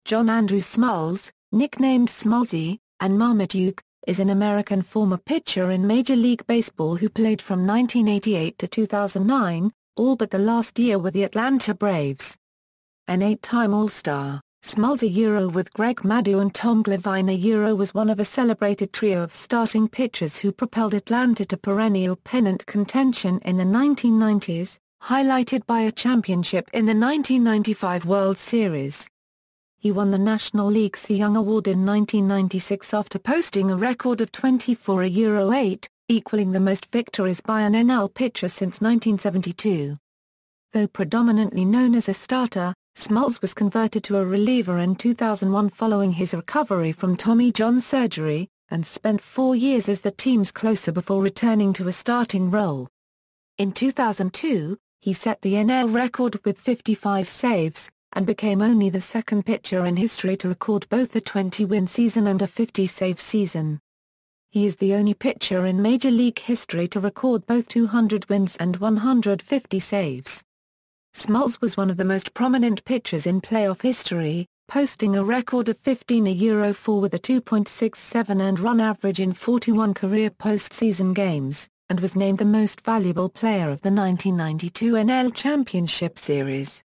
John Andrew Smoltz, nicknamed Smoltzie, and Marmaduke, is an American former pitcher in Major League Baseball who played from 1988 to 2009, all but the last year with the Atlanta Braves. An 8-time All-Star, Smoltzie with Greg Maddux and Tom Glavine was one of a celebrated trio of starting pitchers who propelled Atlanta to perennial pennant contention in the 1990s, highlighted by a championship in the 1995 World Series. He won the National League Cy Young Award in 1996 after posting a record of 24-8, equaling the most victories by an NL pitcher since 1972. Though predominantly known as a starter, Smoltz was converted to a reliever in 2001 following his recovery from Tommy John surgery, and spent 4 years as the team's closer before returning to a starting role. In 2002, he set the NL record with 55 saves, and became only the second pitcher in history to record both a 20-win season and a 50-save season. He is the only pitcher in Major League history to record both 200 wins and 150 saves. Smoltz was one of the most prominent pitchers in playoff history, posting a record of 15-4 with a 2.67 earned run average in 41 career postseason games, and was named the most valuable player of the 1992 NL Championship Series.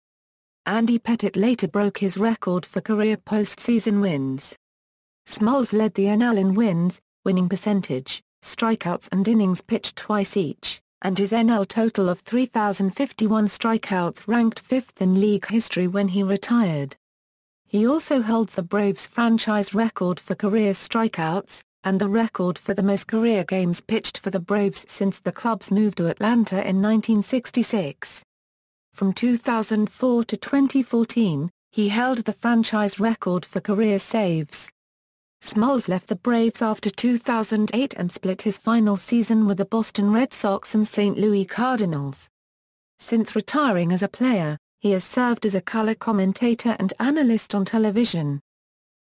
Andy Pettitte later broke his record for career postseason wins. Smoltz led the NL in wins, winning percentage, strikeouts and innings pitched twice each, and his NL total of 3,051 strikeouts ranked 5th in league history when he retired. He also holds the Braves franchise record for career strikeouts, and the record for the most career games pitched for the Braves since the club's move to Atlanta in 1966. From 2004 to 2014, he held the franchise record for career saves. Smoltz left the Braves after 2008 and split his final season with the Boston Red Sox and St. Louis Cardinals. Since retiring as a player, he has served as a color commentator and analyst on television.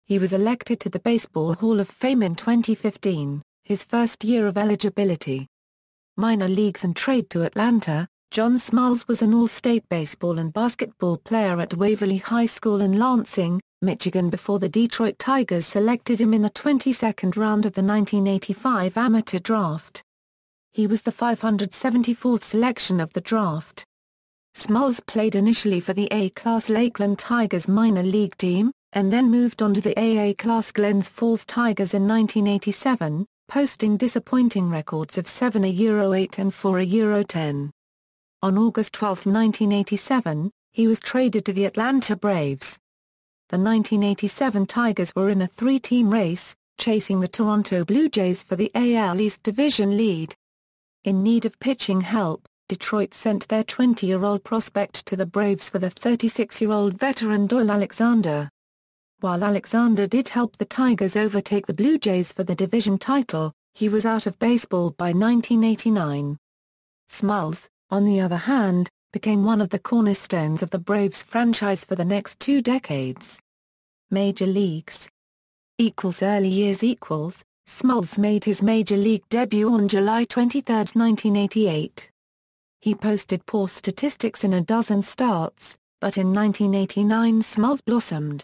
He was elected to the Baseball Hall of Fame in 2015, his first year of eligibility. Minor leagues and trade to Atlanta. John Smoltz was an all-state baseball and basketball player at Waverly High School in Lansing, Michigan before the Detroit Tigers selected him in the 22nd round of the 1985 amateur draft. He was the 574th selection of the draft. Smoltz played initially for the A-class Lakeland Tigers minor league team, and then moved on to the AA-class Glens Falls Tigers in 1987, posting disappointing records of 7-8 and 4-10. On August 12, 1987, he was traded to the Atlanta Braves. The 1987 Tigers were in a 3-team race, chasing the Toronto Blue Jays for the AL East Division lead. In need of pitching help, Detroit sent their 20-year-old prospect to the Braves for the 36-year-old veteran Doyle Alexander. While Alexander did help the Tigers overtake the Blue Jays for the division title, he was out of baseball by 1989. Smoltz, on the other hand, became one of the cornerstones of the Braves franchise for the next 2 decades. Major Leagues Early years Smoltz made his Major League debut on July 23, 1988. He posted poor statistics in a dozen starts, but in 1989 Smoltz blossomed.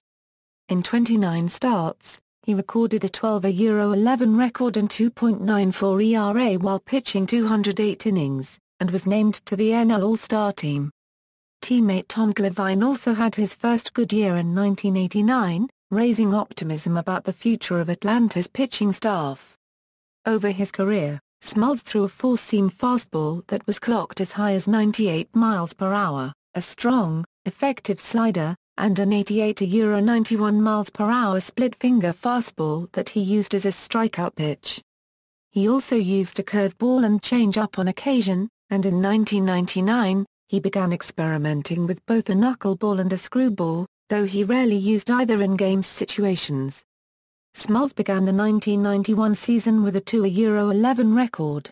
In 29 starts, he recorded a 12-11 record and 2.94 ERA while pitching 208 innings, and was named to the NL All-Star team. Teammate Tom Glavine also had his first good year in 1989, raising optimism about the future of Atlanta's pitching staff. Over his career, Smoltz threw a 4-seam fastball that was clocked as high as 98 miles per hour, a strong, effective slider, and an 88-91 miles per hour split-finger fastball that he used as a strikeout pitch. He also used a curveball and changeup on occasion, and in 1999, he began experimenting with both a knuckleball and a screwball, though he rarely used either in game situations. Smoltz began the 1991 season with a 2-11 record.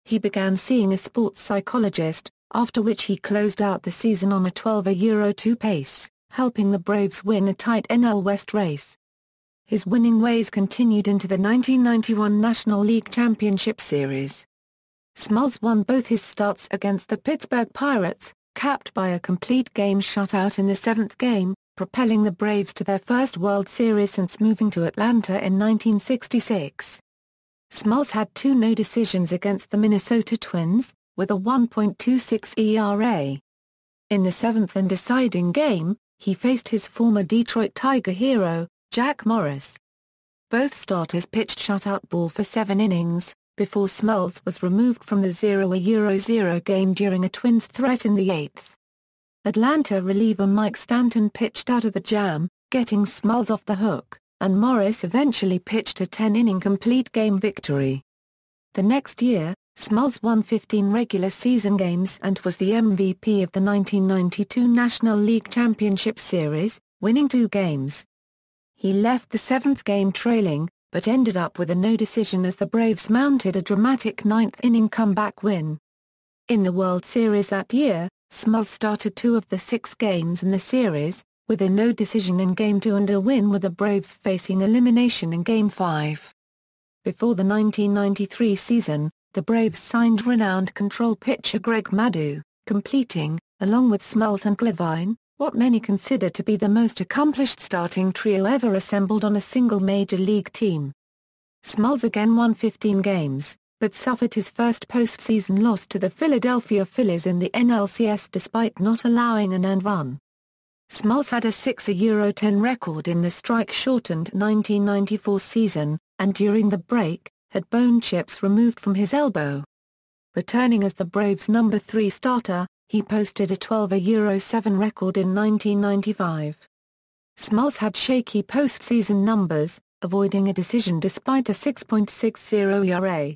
He began seeing a sports psychologist, after which he closed out the season on a 12-2 pace, helping the Braves win a tight NL West race. His winning ways continued into the 1991 National League Championship Series. Smoltz won both his starts against the Pittsburgh Pirates, capped by a complete game shutout in the 7th game, propelling the Braves to their first World Series since moving to Atlanta in 1966. Smoltz had 2 no decisions against the Minnesota Twins, with a 1.26 ERA. In the 7th and deciding game, he faced his former Detroit Tiger hero, Jack Morris. Both starters pitched shutout ball for 7 innings, before Smoltz was removed from the 0-0 game during a Twins threat in the 8th. Atlanta reliever Mike Stanton pitched out of the jam, getting Smoltz off the hook, and Morris eventually pitched a 10-inning complete game victory. The next year, Smoltz won 15 regular season games and was the MVP of the 1992 National League Championship Series, winning 2 games. He left the 7th game trailing, but ended up with a no decision as the Braves mounted a dramatic 9th-inning comeback win. In the World Series that year, Smoltz started 2 of the 6 games in the series, with a no decision in Game 2 and a win with the Braves facing elimination in Game 5. Before the 1993 season, the Braves signed renowned control pitcher Greg Maddux, completing, along with Smoltz and Glavine, what many consider to be the most accomplished starting trio ever assembled on a single major league team. Smoltz again won 15 games, but suffered his first postseason loss to the Philadelphia Phillies in the NLCS despite not allowing an earned run. Smoltz had a 6-10 record in the strike-shortened 1994 season, and during the break, had bone chips removed from his elbow. Returning as the Braves' number 3 starter, he posted a 12-7 record in 1995. Smoltz had shaky postseason numbers, avoiding a decision despite a 6.60 ERA.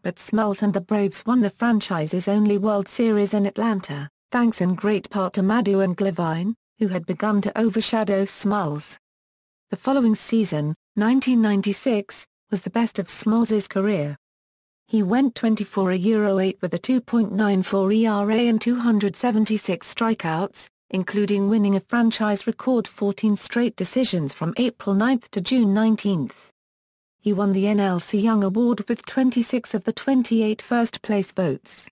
But Smoltz and the Braves won the franchise's only World Series in Atlanta, thanks in great part to Maddux and Glavine, who had begun to overshadow Smoltz. The following season, 1996, was the best of Smoltz's career. He went 24-8 with a 2.94 ERA and 276 strikeouts, including winning a franchise record 14 straight decisions from April 9 to June 19. He won the NLC Young Award with 26 of the 28 first-place votes.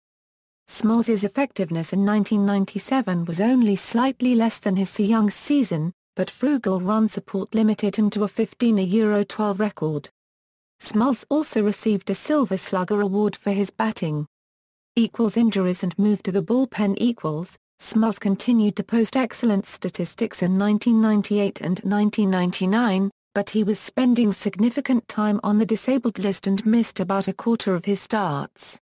Smoltz's effectiveness in 1997 was only slightly less than his Cy Young season, but frugal run support limited him to a 15-12 record. Smoltz also received a Silver Slugger Award for his batting. Injuries and move to the bullpen. Smoltz continued to post excellent statistics in 1998 and 1999, but he was spending significant time on the disabled list and missed about a quarter of his starts.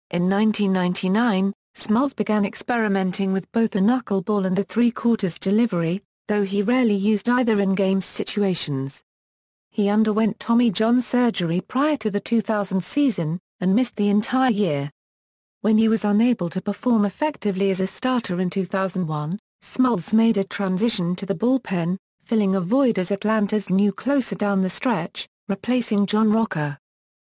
In 1999, Smoltz began experimenting with both a knuckleball and a three-quarters delivery, though he rarely used either in game situations. He underwent Tommy John surgery prior to the 2000 season, and missed the entire year. When he was unable to perform effectively as a starter in 2001, Smoltz made a transition to the bullpen, filling a void as Atlanta's new closer down the stretch, replacing John Rocker.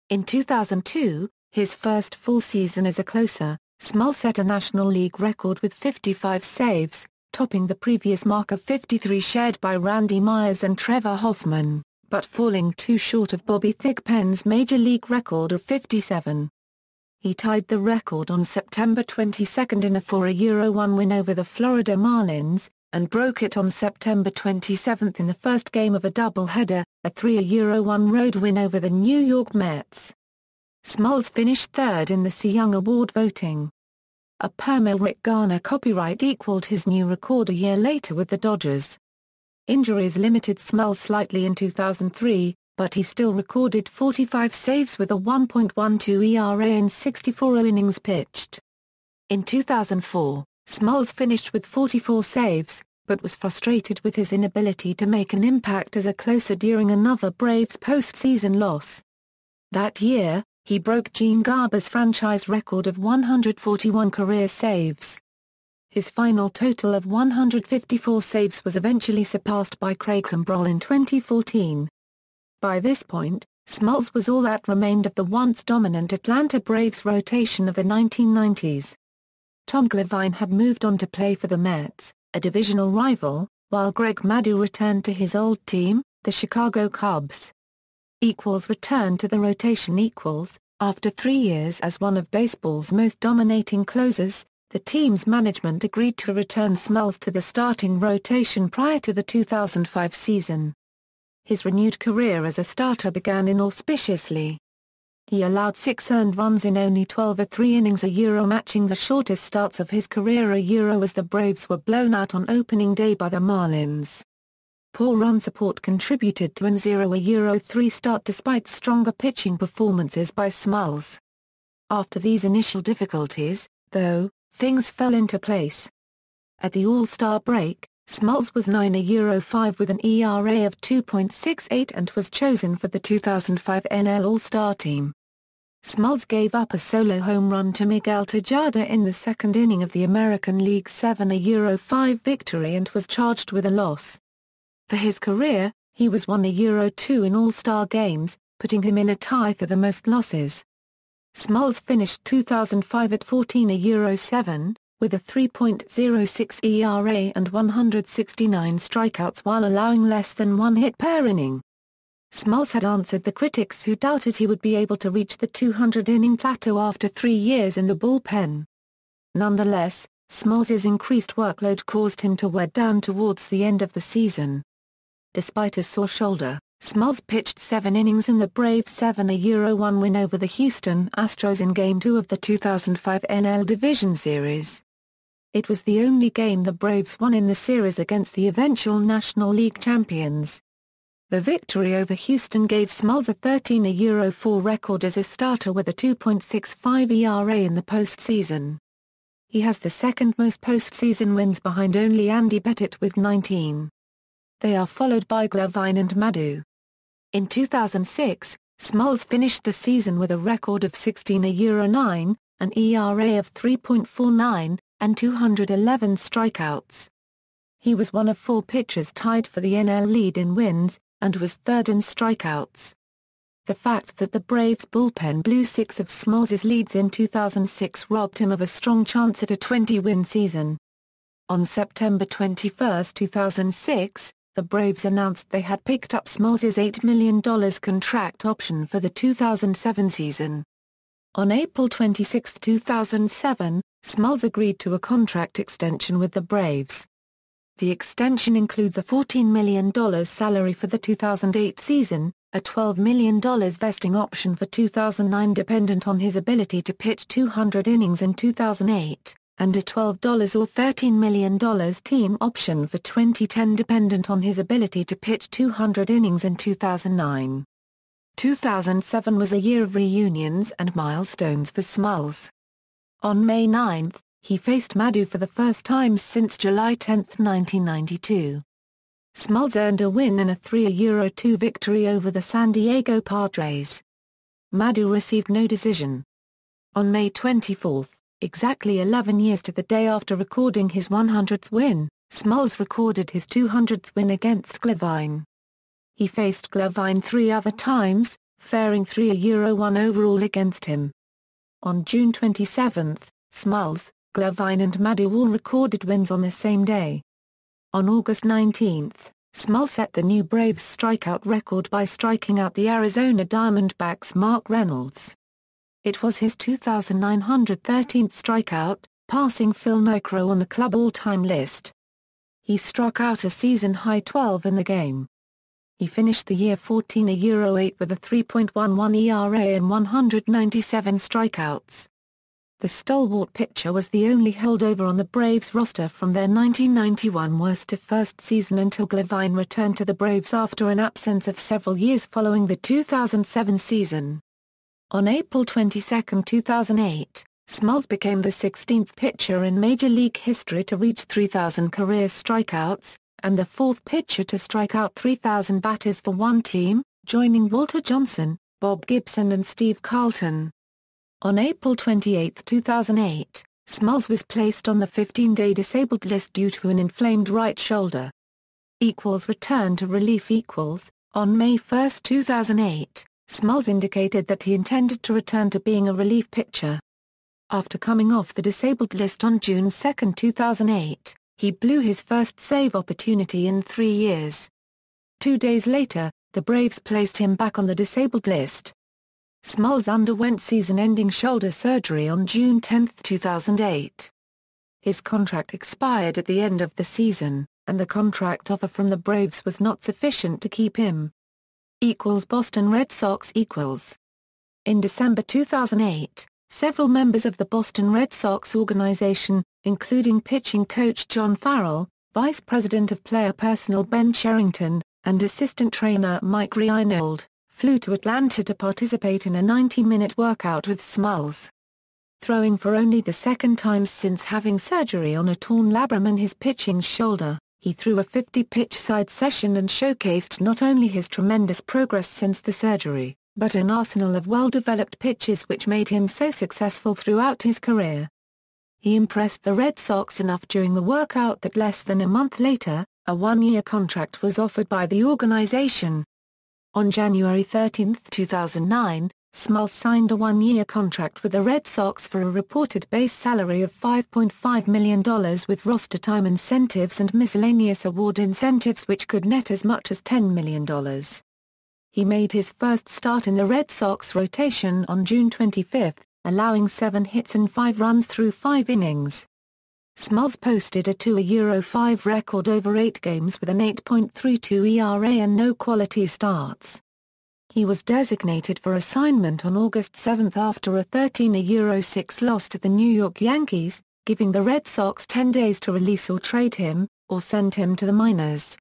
In 2002, his first full season as a closer, Smoltz set a National League record with 55 saves, topping the previous mark of 53 shared by Randy Myers and Trevor Hoffman, but falling too short of Bobby Thigpen's Major League record of 57. He tied the record on September 22 in a 4-1 win over the Florida Marlins, and broke it on September 27 in the first game of a doubleheader, a 3-1 road win over the New York Mets. Smoltz finished third in the Cy Young Award voting. A Rick Garner copyright equaled his new record a year later with the Dodgers. Injuries limited Smoltz slightly in 2003, but he still recorded 45 saves with a 1.12 ERA in 64 innings pitched. In 2004, Smoltz finished with 44 saves, but was frustrated with his inability to make an impact as a closer during another Braves postseason loss. That year, he broke Gene Garber's franchise record of 141 career saves. His final total of 154 saves was eventually surpassed by Craig Kimbrel in 2014. By this point, Smoltz was all that remained of the once dominant Atlanta Braves rotation of the 1990s. Tom Glavine had moved on to play for the Mets, a divisional rival, while Greg Maddux returned to his old team, the Chicago Cubs. Returned to the rotation. After 3 years as one of baseball's most dominating closers, The team's management agreed to return Smoltz to the starting rotation prior to the 2005 season. His renewed career as a starter began inauspiciously. He allowed 6 earned runs in only 12 of 3 innings, matching the shortest starts of his career as the Braves were blown out on opening day by the Marlins. Poor run support contributed to an 0-3 start despite stronger pitching performances by Smoltz. After these initial difficulties, though, things fell into place. At the All-Star break, Smoltz was 9-5 with an ERA of 2.68 and was chosen for the 2005 NL All-Star team. Smoltz gave up a solo home run to Miguel Tejada in the second inning of the American League's 7-5 victory and was charged with a loss. For his career, he was 1-2 in All-Star games, putting him in a tie for the most losses. Smoltz finished 2005 at 14-7, with a 3.06 ERA and 169 strikeouts while allowing less than 1 hit per inning. Smoltz had answered the critics who doubted he would be able to reach the 200-inning plateau after 3 years in the bullpen. Nonetheless, Smoltz's increased workload caused him to wear down towards the end of the season. Despite a sore shoulder, Smoltz pitched 7 innings in the Braves' 7-1 win over the Houston Astros in Game 2 of the 2005 NL Division Series. It was the only game the Braves won in the series against the eventual National League champions. The victory over Houston gave Smoltz a 13-4 record as a starter with a 2.65 ERA in the postseason. He has the second most postseason wins behind only Andy Pettitte with 19. They are followed by Glavine and Marmaduke. In 2006, Smoltz finished the season with a record of 16-9, an ERA of 3.49, and 211 strikeouts. He was one of 4 pitchers tied for the NL lead in wins, and was third in strikeouts. The fact that the Braves bullpen blew 6 of Smoltz's leads in 2006 robbed him of a strong chance at a 20-win season. On September 21, 2006, the Braves announced they had picked up Smoltz's $8 million contract option for the 2007 season. On April 26, 2007, Smoltz agreed to a contract extension with the Braves. The extension includes a $14 million salary for the 2008 season, a $12 million vesting option for 2009 dependent on his ability to pitch 200 innings in 2008, and a $12 or $13 million team option for 2010 dependent on his ability to pitch 200 innings in 2009. 2007 was a year of reunions and milestones for Smoltz. On May 9, he faced Maddux for the first time since July 10, 1992. Smoltz earned a win in a 3-2 victory over the San Diego Padres. Maddux received no decision. On May 24, exactly 11 years to the day after recording his 100th win, Smoltz recorded his 200th win against Glavine. He faced Glavine 3 other times, faring 3-1 overall against him. On June 27, Smoltz, Glavine and Maddux all recorded wins on the same day. On August 19, Smoltz set the new Braves strikeout record by striking out the Arizona Diamondbacks' Mark Reynolds. It was his 2,913th strikeout, passing Phil Niekro on the club all-time list. He struck out a season-high 12 in the game. He finished the year 14-8 with a 3.11 ERA and 197 strikeouts. The stalwart pitcher was the only holdover on the Braves roster from their 1991 worst-to-first season until Glavine returned to the Braves after an absence of several years following the 2007 season. On April 22, 2008, Smoltz became the 16th pitcher in Major League history to reach 3,000 career strikeouts, and the 4th pitcher to strike out 3,000 batters for one team, joining Walter Johnson, Bob Gibson and Steve Carlton. On April 28, 2008, Smoltz was placed on the 15-day disabled list due to an inflamed right shoulder. Return to relief. On May 1, 2008, Smoltz indicated that he intended to return to being a relief pitcher. After coming off the disabled list on June 2, 2008, he blew his first save opportunity in 3 years. 2 days later, the Braves placed him back on the disabled list. Smoltz underwent season-ending shoulder surgery on June 10, 2008. his contract expired at the end of the season, and the contract offer from the Braves was not sufficient to keep him. Boston Red Sox. In December 2008, several members of the Boston Red Sox organization, including pitching coach John Farrell, vice president of player personnel Ben Cherington, and assistant trainer Mike Reinold, flew to Atlanta to participate in a 90-minute workout with Smoltz. Throwing for only the second time since having surgery on a torn labrum in his pitching shoulder, he threw a 50-pitch side session and showcased not only his tremendous progress since the surgery, but an arsenal of well-developed pitches which made him so successful throughout his career. He impressed the Red Sox enough during the workout that less than a month later, a one-year contract was offered by the organization. On January 13, 2009, Smoltz signed a one-year contract with the Red Sox for a reported base salary of $5.5 million with roster time incentives and miscellaneous award incentives which could net as much as $10 million. He made his first start in the Red Sox rotation on June 25, allowing 7 hits and 5 runs through 5 innings. Smoltz posted a 2.05 record over 8 games with an 8.32 ERA and no quality starts. He was designated for assignment on August 7 after a 13.06 loss to the New York Yankees, giving the Red Sox 10 days to release or trade him, or send him to the minors.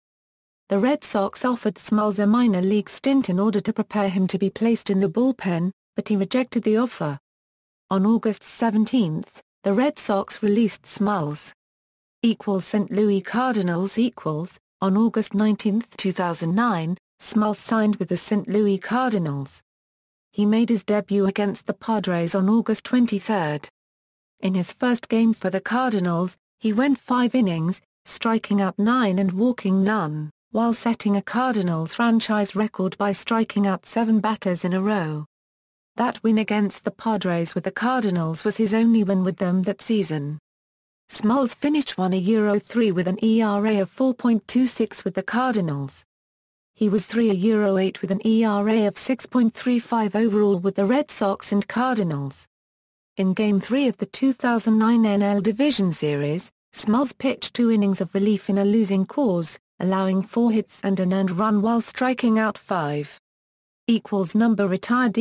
The Red Sox offered Smoltz a minor league stint in order to prepare him to be placed in the bullpen, but he rejected the offer. On August 17, the Red Sox released Smoltz. St. Louis Cardinals. On August 19, 2009, Smoltz signed with the St. Louis Cardinals. He made his debut against the Padres on August 23. In his first game for the Cardinals, he went 5 innings, striking out 9 and walking none, while setting a Cardinals franchise record by striking out 7 batters in a row. That win against the Padres with the Cardinals was his only win with them that season. Smoltz finished 1.03 with an ERA of 4.26 with the Cardinals. He was 3.08 with an ERA of 6.35 overall with the Red Sox and Cardinals. In Game 3 of the 2009 NL Division Series, Smoltz pitched 2 innings of relief in a losing cause, allowing 4 hits and an earned run while striking out 5. Number retired.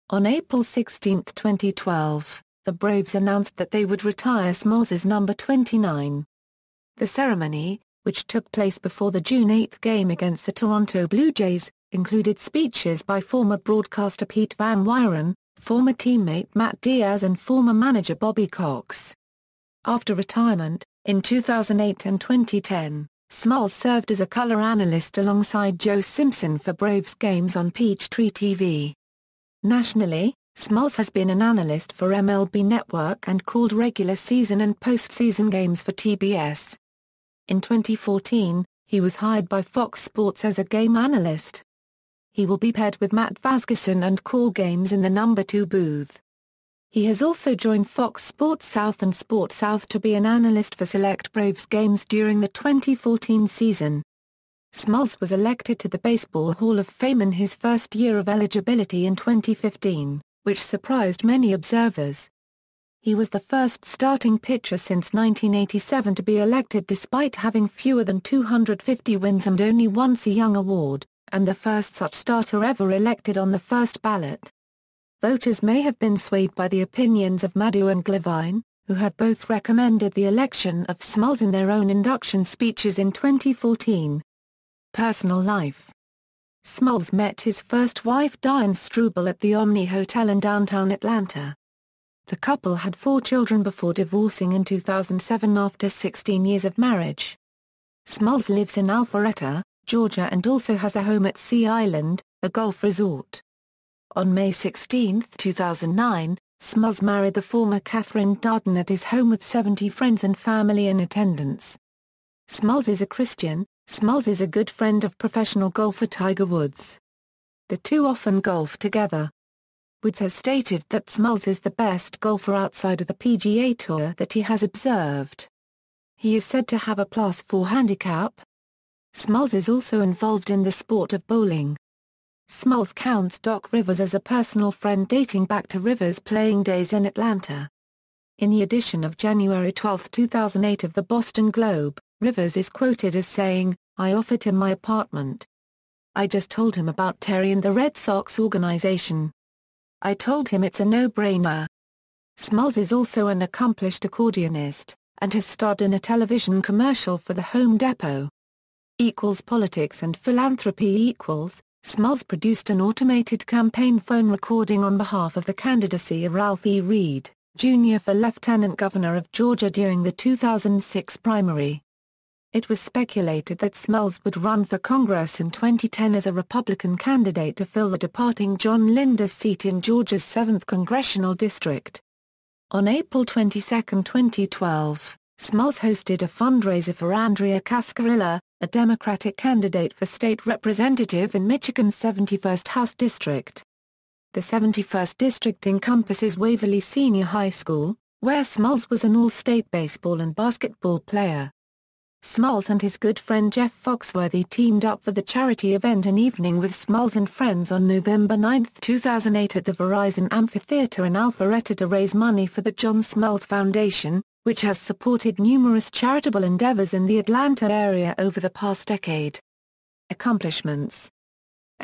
On April 16, 2012, the Braves announced that they would retire Smoltz's number 29. The ceremony, which took place before the June 8 game against the Toronto Blue Jays, included speeches by former broadcaster Pete Van Wyren, former teammate Matt Diaz and former manager Bobby Cox. After retirement, in 2008 and 2010, Smoltz served as a color analyst alongside Joe Simpson for Braves games on Peachtree TV. Nationally, Smoltz has been an analyst for MLB Network and called regular season and postseason games for TBS. In 2014, he was hired by Fox Sports as a game analyst. He will be paired with Matt Vasgerson and call games in the number 2 booth. He has also joined Fox Sports South and Sports South to be an analyst for select Braves games during the 2014 season. Smoltz was elected to the Baseball Hall of Fame in his first year of eligibility in 2015, which surprised many observers. He was the first starting pitcher since 1987 to be elected despite having fewer than 250 wins and only one Cy Young award, and the first such starter ever elected on the first ballot. Voters may have been swayed by the opinions of Maddux and Glavine, who had both recommended the election of Smoltz in their own induction speeches in 2014. Personal life. Smoltz met his first wife Diane Struble at the Omni Hotel in downtown Atlanta. The couple had 4 children before divorcing in 2007 after 16 years of marriage. Smoltz lives in Alpharetta, Georgia and also has a home at Sea Island, a golf resort. On May 16, 2009, Smoltz married the former Catherine Darden at his home with 70 friends and family in attendance. Smoltz is a Christian. Smoltz is a good friend of professional golfer Tiger Woods. The two often golf together. Woods has stated that Smoltz is the best golfer outside of the PGA Tour that he has observed. He is said to have a +4 handicap. Smoltz is also involved in the sport of bowling. Smoltz counts Doc Rivers as a personal friend dating back to Rivers' playing days in Atlanta. In the edition of January 12, 2008 of the Boston Globe, Rivers is quoted as saying, "I offered him my apartment. I just told him about Terry and the Red Sox organization. I told him it's a no-brainer." Smoltz is also an accomplished accordionist, and has starred in a television commercial for the Home Depot. Politics and philanthropy. Smoltz produced an automated campaign phone recording on behalf of the candidacy of Ralph E. Reed, Jr. for Lieutenant Governor of Georgia during the 2006 primary. It was speculated that Smoltz would run for Congress in 2010 as a Republican candidate to fill the departing John Linder's seat in Georgia's 7th Congressional District. On April 22, 2012, Smoltz hosted a fundraiser for Andrea Cascarilla, a Democratic candidate for state representative in Michigan's 71st House District. The 71st District encompasses Waverly Senior High School, where Smoltz was an all-state baseball and basketball player. Smoltz and his good friend Jeff Foxworthy teamed up for the charity event An Evening with Smoltz and Friends on November 9, 2008 at the Verizon Amphitheater in Alpharetta to raise money for the John Smoltz Foundation, which has supported numerous charitable endeavors in the Atlanta area over the past decade. Accomplishments.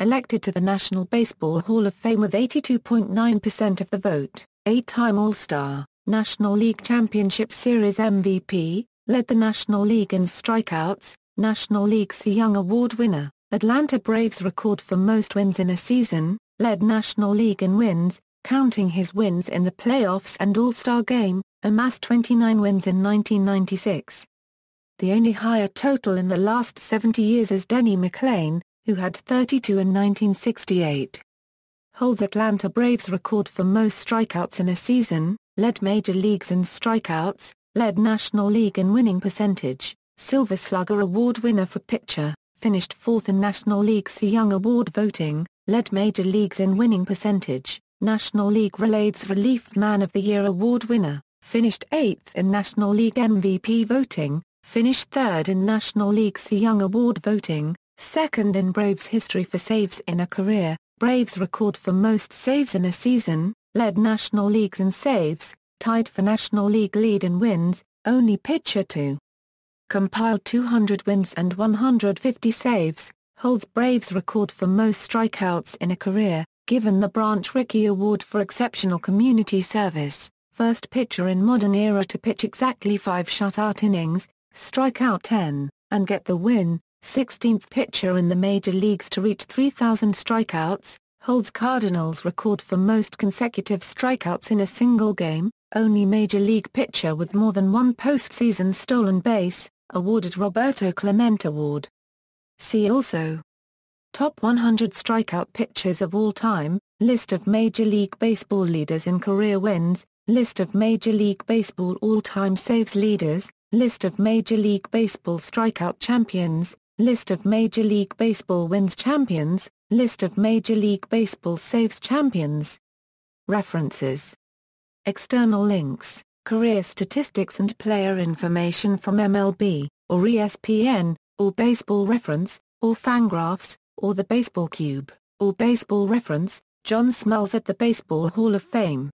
Elected to the National Baseball Hall of Fame with 82.9% of the vote, 8-time All-Star, National League Championship Series MVP, led the National League in strikeouts, National League Cy Young Award winner, Atlanta Braves record for most wins in a season, led National League in wins, counting his wins in the playoffs and All-Star Game, amassed 29 wins in 1996. The only higher total in the last 70 years is Denny McLain, who had 32 in 1968. Holds Atlanta Braves record for most strikeouts in a season, led major leagues in strikeouts, led National League in winning percentage, Silver Slugger Award winner for pitcher, finished 4th in National League Cy Young Award voting, led major leagues in winning percentage, National League Relays Relief Man of the Year Award winner, finished 8th in National League MVP voting, finished 3rd in National League Cy Young Award voting, 2nd in Braves history for saves in a career, Braves record for most saves in a season, led National Leagues in saves, tied for National League lead in wins, only pitcher to compile 200 wins and 150 saves, holds Braves record for most strikeouts in a career, given the Branch Rickey Award for exceptional community service, first pitcher in modern era to pitch exactly 5 shutout innings, strike out 10, and get the win, 16th pitcher in the major leagues to reach 3,000 strikeouts, holds Cardinals record for most consecutive strikeouts in a single game, only major league pitcher with more than one postseason stolen base, awarded Roberto Clemente Award. See also: Top 100 strikeout pitchers of all time, List of Major League Baseball leaders in career wins, List of Major League Baseball all-time saves leaders, List of Major League Baseball strikeout champions, List of Major League Baseball wins champions, List of Major League Baseball saves champions. References. External links, career statistics and player information from MLB, or ESPN, or Baseball Reference, or Fangraphs, or the Baseball Cube, or Baseball Reference, John Smoltz at the Baseball Hall of Fame.